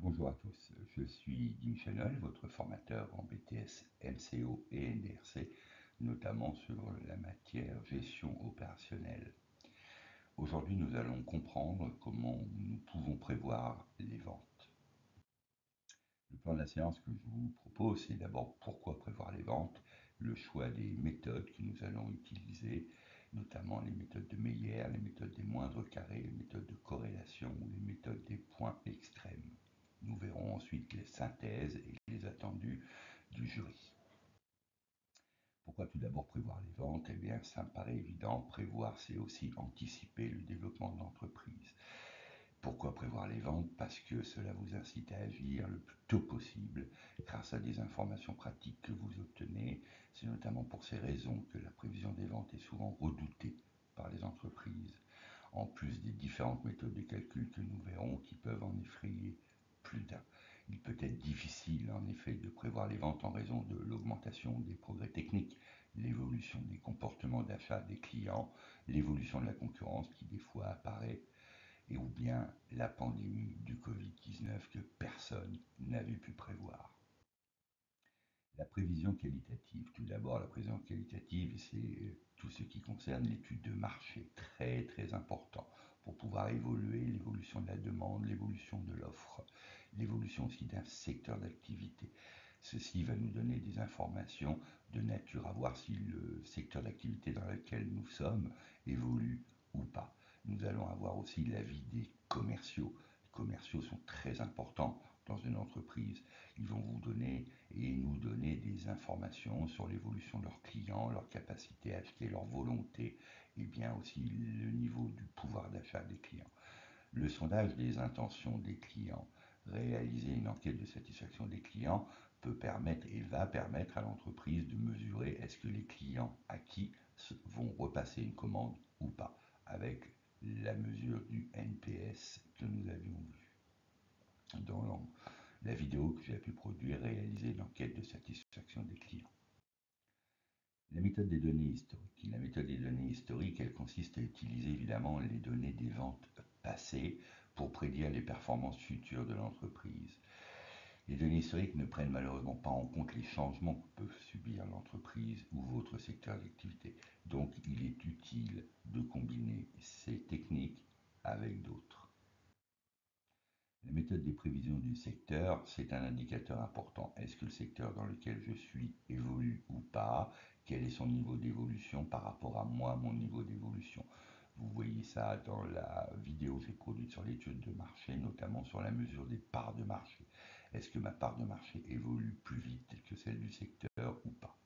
Bonjour à tous, je suis Guy Chanel, votre formateur en BTS MCO et NDRC, notamment sur la matière gestion opérationnelle. Aujourd'hui, nous allons comprendre comment nous pouvons prévoir les ventes. Le plan de la séance que je vous propose, c'est d'abord pourquoi prévoir les ventes, le choix des méthodes que nous allons utiliser, notamment les méthodes de Meyer, les méthodes des moindres carrés, les méthodes de corrélation ou les méthodes des points extrêmes. Nous verrons ensuite les synthèses et les attendus du jury. Pourquoi tout d'abord prévoir les ventes? Eh bien, ça me paraît évident. Prévoir, c'est aussi anticiper le développement de l'entreprise. Pourquoi prévoir les ventes? Parce que cela vous incite à agir le plus tôt possible grâce à des informations pratiques que vous obtenez. C'est notamment pour ces raisons que la prévision des ventes est souvent redoutée par les entreprises, en plus des différentes méthodes de calcul que nous verrons qui peuvent en effrayer plus d'un. Il peut être difficile en effet de prévoir les ventes en raison de l'augmentation des progrès techniques, l'évolution des comportements d'achat des clients, l'évolution de la concurrence qui des fois apparaît, et ou bien la pandémie du Covid-19 que personne n'avait pu prévoir. La prévision qualitative. Tout d'abord, la prévision qualitative, c'est tout ce qui concerne l'étude de marché, très très important pour pouvoir évoluer l'évolution de la demande, l'évolution de l'offre, l'évolution aussi d'un secteur d'activité. Ceci va nous donner des informations de nature à voir si le secteur d'activité dans lequel nous sommes évolue ou pas. Nous allons avoir aussi l'avis des commerciaux. Les commerciaux sont très importants dans une entreprise. Ils vont vous donner et nous donner des informations sur l'évolution de leurs clients, leur capacité à acheter, leur volonté et bien aussi le niveau du pouvoir d'achat des clients. Le sondage des intentions des clients, réaliser une enquête de satisfaction des clients peut permettre et va permettre à l'entreprise de mesurer est-ce que les clients acquis vont repasser une commande ou pas, avec la mesure du NPS que nous avions vu dans la vidéo que j'ai pu produire, réaliser une enquête de satisfaction des clients. La méthode des données historiques. La méthode des données historiques, elle consiste à utiliser évidemment les données des ventes passées pour prédire les performances futures de l'entreprise. Les données historiques ne prennent malheureusement pas en compte les changements que peuvent subir l'entreprise ou votre secteur d'activité. Donc il est utile de combiner ces techniques avec d'autres. La méthode des prévisions du secteur, c'est un indicateur important. Est-ce que le secteur dans lequel je suis évolue ou pas? Quel est son niveau d'évolution par rapport à moi, mon niveau d'évolution? Vous voyez ça dans la vidéo que j'ai produite sur l'étude de marché, notamment sur la mesure des parts de marché. Est-ce que ma part de marché évolue plus vite que celle du secteur ou pas?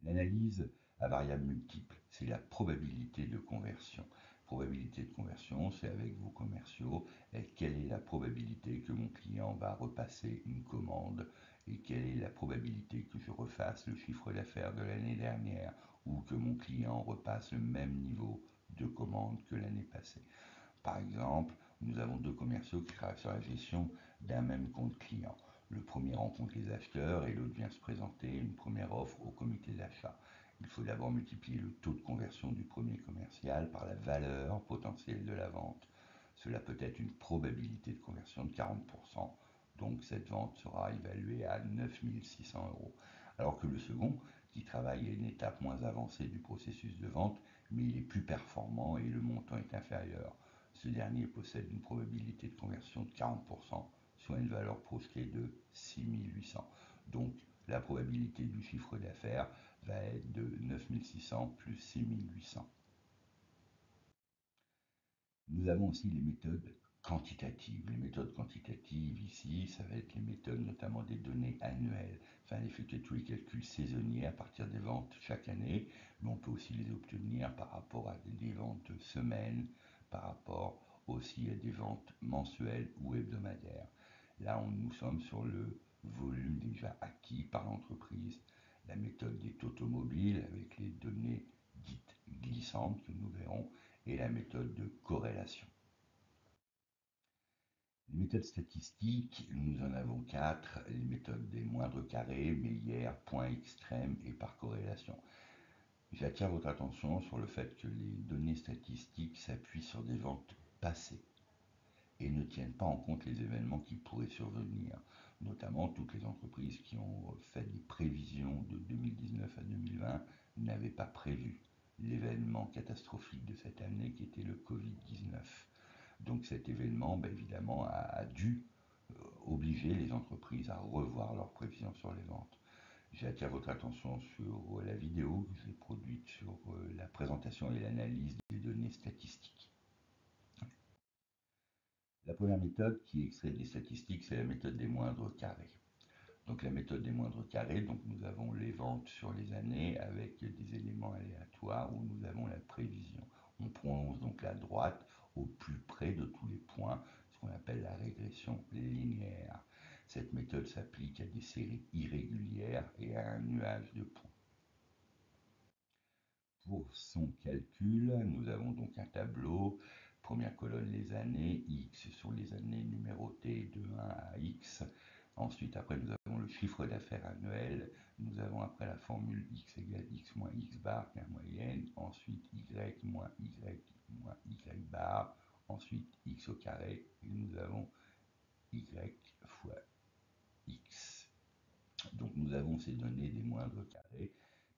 L'analyse à variables multiples, c'est la probabilité de conversion. Probabilité de conversion, c'est avec vos commerciaux, et quelle est la probabilité que mon client va repasser une commande et quelle est la probabilité que je refasse le chiffre d'affaires de l'année dernière ou que mon client repasse le même niveau de commande que l'année passée. Par exemple, nous avons deux commerciaux qui travaillent sur la gestion d'un même compte client. Le premier rencontre les acheteurs et l'autre vient se présenter une première offre au comité d'achat. Il faut d'abord multiplier le taux de conversion du premier commercial par la valeur potentielle de la vente. Cela peut être une probabilité de conversion de 40%, donc cette vente sera évaluée à 9 600 euros. Alors que le second, qui travaille à une étape moins avancée du processus de vente, mais il est plus performant et le montant est inférieur. Ce dernier possède une probabilité de conversion de 40%, soit une valeur projetée de 6800. Donc la probabilité du chiffre d'affaires va être de 9600 plus 6800. Nous avons aussi les méthodes quantitatives. Les méthodes quantitatives ici, ça va être les méthodes notamment des données annuelles, afin d'effectuer tous les calculs saisonniers à partir des ventes chaque année, mais on peut aussi les obtenir par rapport à des ventes de semaines, par rapport aussi à des ventes mensuelles ou hebdomadaires. Là, nous sommes sur le volume déjà acquis par l'entreprise. La méthode des taux automobiles avec les données dites glissantes que nous verrons et la méthode de corrélation. Les méthodes statistiques, nous en avons quatre, les méthodes des moindres carrés, Meyer, point extrême et par corrélation. J'attire votre attention sur le fait que les données statistiques s'appuient sur des ventes passées et ne tiennent pas en compte les événements qui pourraient survenir, notamment toutes les entreprises qui ont fait des prévisions de 2019 à 2020 n'avaient pas prévu l'événement catastrophique de cette année qui était le Covid-19. Donc cet événement, évidemment, a dû obliger les entreprises à revoir leurs prévisions sur les ventes. J'attire votre attention sur la vidéo que j'ai produite sur la présentation et l'analyse des données statistiques. La première méthode qui extrait des statistiques, c'est la méthode des moindres carrés. Donc la méthode des moindres carrés, donc nous avons les ventes sur les années avec des éléments aléatoires où nous avons la prévision. On prolonge donc la droite au plus près de tous les points, ce qu'on appelle la régression linéaire. Cette méthode s'applique à des séries irrégulières et à un nuage de points. Pour son calcul, nous avons donc un tableau. Première colonne, les années. X sont les années numérotées de 1 à X. Ensuite, après, nous avons le chiffre d'affaires annuel. Nous avons après la formule X égale X moins X bar, qui est la moyenne. Ensuite, Y moins Y moins Y bar. Ensuite, X au carré. Et nous avons Y fois X. Donc, nous avons ces données des moindres carrés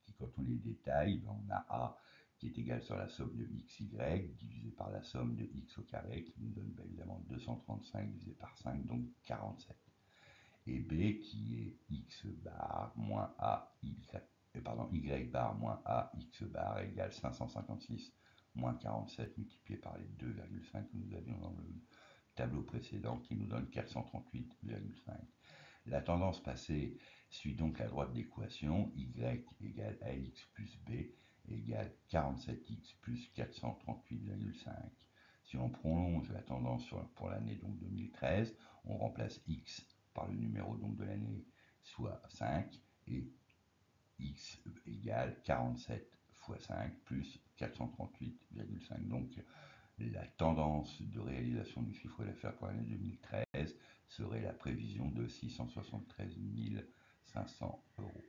qui, quand on les détaille, on a A qui est égal sur la somme de xy divisé par la somme de x au carré qui nous donne évidemment 235 divisé par 5, donc 47. Et B qui est x bar moins a y, y bar moins a x bar égale 556 moins 47 multiplié par les 2,5 que nous avions dans le tableau précédent qui nous donne 438,5. La tendance passée suit donc la droite d'équation, y égale ax plus b égale 47x plus 438,5. Si on prolonge la tendance pour l'année 2013, on remplace x par le numéro donc de l'année, soit 5, et x égale 47 fois 5 plus 438,5. Donc la tendance de réalisation du chiffre d'affaires pour l'année 2013 serait la prévision de 673 500 euros.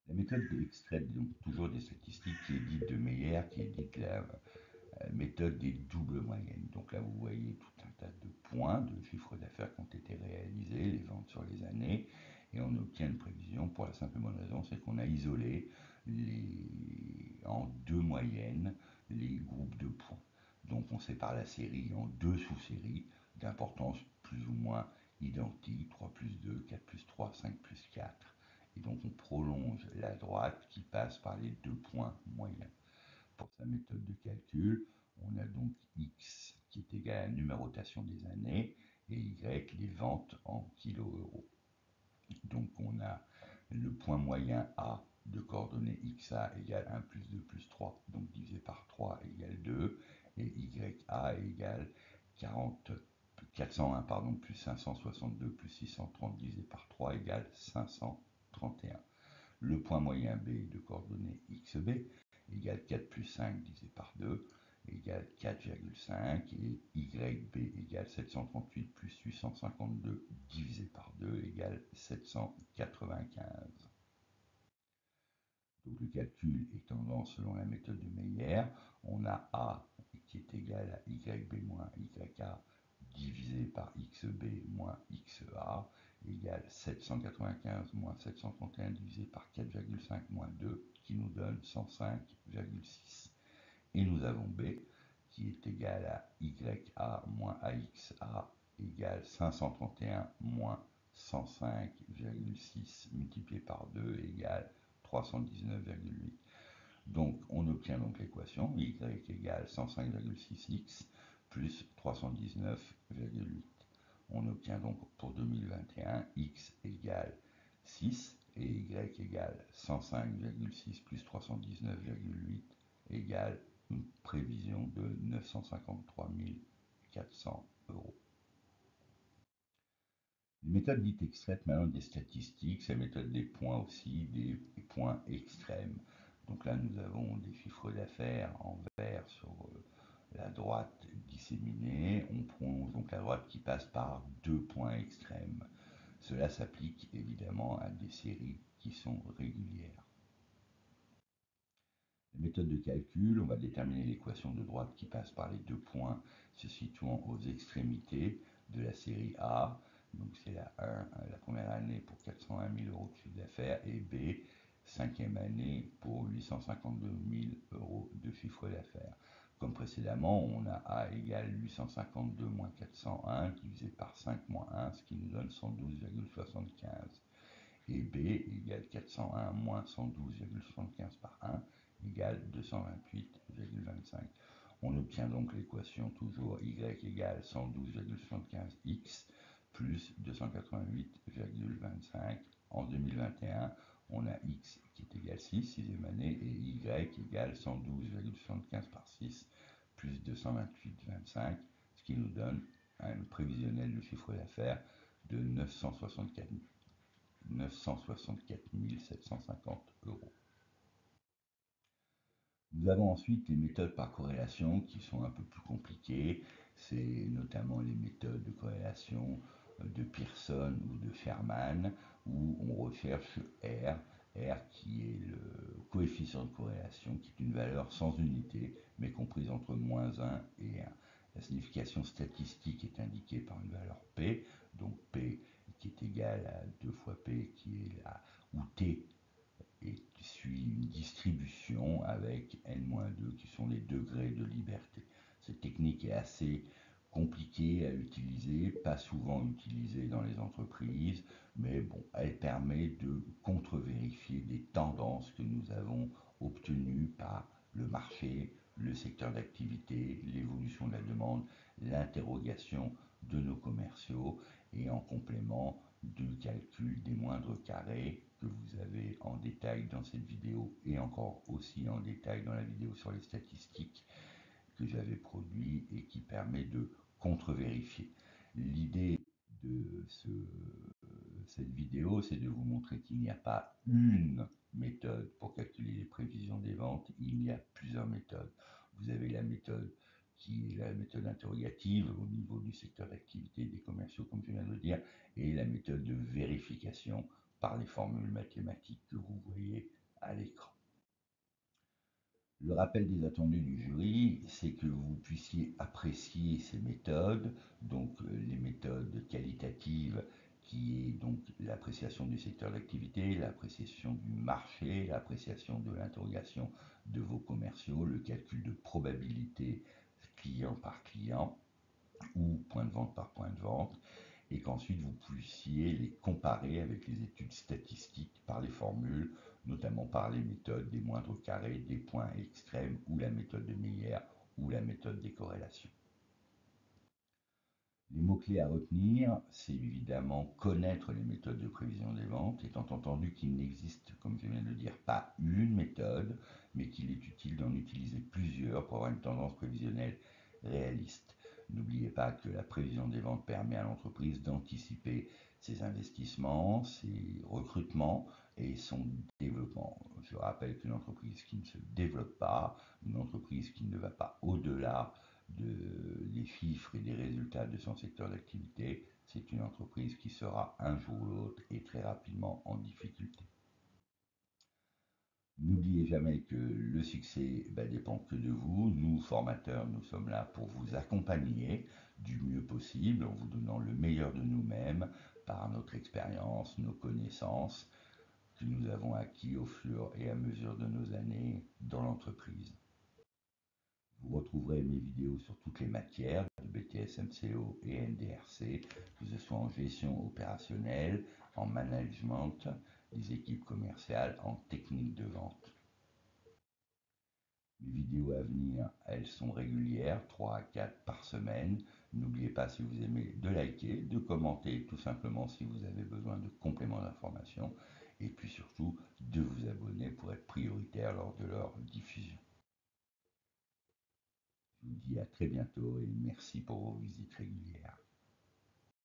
La méthode extraite donc toujours des statistiques qui est dite de Meyer, qui est dite la méthode des doubles moyennes. Donc là, vous voyez tout un tas de points de chiffre d'affaires qui ont été réalisés, les ventes sur les années, et on obtient une prévision pour la simple et bonne raison, c'est qu'on a isolé en deux moyennes les groupes de points. Donc on sépare la série en deux sous-séries d'importance plus ou moins identiques, 3 plus 2, 4 plus 3, 5 plus 4. Et donc on prolonge la droite qui passe par les deux points moyens. Pour sa méthode de calcul, on a donc X qui est égal à la numérotation des années et Y les ventes en kilo-euros. Donc on a le point moyen A de coordonnées XA égale 1 plus 2 plus 3, donc divisé par 3 égale 2, et YA égale 401 plus 562 plus 630 divisé par 3 égale 531. Le point moyen B de coordonnées XB égale 4 plus 5 divisé par 2 égale 4,5 et YB égale 738 plus 852 divisé par 2 égale 795. Donc le calcul étant selon la méthode de Meyer, on a A qui est égal à YB moins YA divisé par XB moins XA égale 795 moins 731 divisé par 4,5 moins 2 qui nous donne 105,6. Et nous avons B qui est égal à YA moins AXA égale 531 moins 105,6 multiplié par 2 égale 319,8. Donc on obtient donc l'équation Y égale 105,6x plus 319,8. On obtient donc pour 2021 X égale 6 et Y égale 105,6 plus 319,8 égale une prévision de 953 400 euros. Les méthodes dites extraites maintenant des statistiques, c'est la méthode des points aussi, des points extrêmes. Donc là, nous avons des chiffres d'affaires en vert sur la droite disséminée. On prend donc la droite qui passe par deux points extrêmes. Cela s'applique évidemment à des séries qui sont régulières. La méthode de calcul, on va déterminer l'équation de droite qui passe par les deux points se situant aux extrémités de la série A. Donc c'est la 1, la première année pour 401 000 euros de chiffre d'affaires, et B, cinquième année pour 852 000 euros de chiffre d'affaires. Comme précédemment, on a A égale 852 moins 401 divisé par 5 moins 1, ce qui nous donne 112,75. Et B égale 401 moins 112,75 par 1 égale 228,25. On obtient donc l'équation toujours y égale 112,75x plus 288,25. En 2021, on a x qui est égal 6, sixième année, et y égale 112,75 par 6 plus 228,25, ce qui nous donne un prévisionnel de chiffre d'affaires de 964 750 euros. Nous avons ensuite les méthodes par corrélation qui sont un peu plus compliquées. C'est notamment les méthodes de corrélation de Pearson ou de Sherman, où on recherche R, R qui est le coefficient de corrélation, qui est une valeur sans unité, mais comprise entre -1 et 1. La signification statistique est indiquée par une valeur P, donc P qui est égal à 2 fois P, qui est là, où T et suit une distribution avec n-2 qui sont les degrés de liberté. Cette technique est assez compliquée à utiliser, pas souvent utilisée dans les entreprises, mais bon, elle permet de contre-vérifier des tendances que nous avons obtenues par le marché, le secteur d'activité, l'évolution de la demande, l'interrogation de nos commerciaux, et en complément du calcul des moindres carrés que vous avez en détail dans cette vidéo, et encore aussi en détail dans la vidéo sur les statistiques que j'avais produit et qui permet de contre-vérifier. L'idée de cette vidéo, c'est de vous montrer qu'il n'y a pas une méthode pour calculer les prévisions des ventes, il y a plusieurs méthodes. Vous avez la méthode qui est la méthode interrogative au niveau du secteur d'activité des commerciaux, comme je viens de le dire, et la méthode de vérification par les formules mathématiques que vous voyez à l'écran. Le rappel des attendus du jury, c'est que vous puissiez apprécier ces méthodes, donc les méthodes qualitatives, qui est donc l'appréciation du secteur d'activité, l'appréciation du marché, l'appréciation de l'interrogation de vos commerciaux, le calcul de probabilité client par client ou point de vente par point de vente, et qu'ensuite vous puissiez les comparer avec les études statistiques par les formules, notamment par les méthodes des moindres carrés, des points extrêmes, ou la méthode de Meyer, ou la méthode des corrélations. Les mots-clés à retenir, c'est évidemment connaître les méthodes de prévision des ventes, étant entendu qu'il n'existe, comme je viens de le dire, pas une méthode, mais qu'il est utile d'en utiliser plusieurs pour avoir une tendance prévisionnelle réaliste. N'oubliez pas que la prévision des ventes permet à l'entreprise d'anticiper ses investissements, ses recrutements et son développement. Je rappelle qu'une entreprise qui ne se développe pas, une entreprise qui ne va pas au-delà des chiffres et des résultats de son secteur d'activité, c'est une entreprise qui sera un jour ou l'autre et très rapidement en difficulté. N'oubliez jamais que le succès dépend que de vous. Nous, formateurs, nous sommes là pour vous accompagner du mieux possible en vous donnant le meilleur de nous-mêmes par notre expérience, nos connaissances que nous avons acquis au fur et à mesure de nos années dans l'entreprise. Vous retrouverez mes vidéos sur toutes les matières de BTS MCO et NDRC, que ce soit en gestion opérationnelle, en management des équipes commerciales, en technique de vente. Les vidéos à venir, elles sont régulières, 3 à 4 par semaine. N'oubliez pas, si vous aimez, de liker, de commenter, tout simplement si vous avez besoin de compléments d'information, et puis surtout de vous abonner pour être prioritaire lors de leur diffusion. Je vous dis à très bientôt et merci pour vos visites régulières.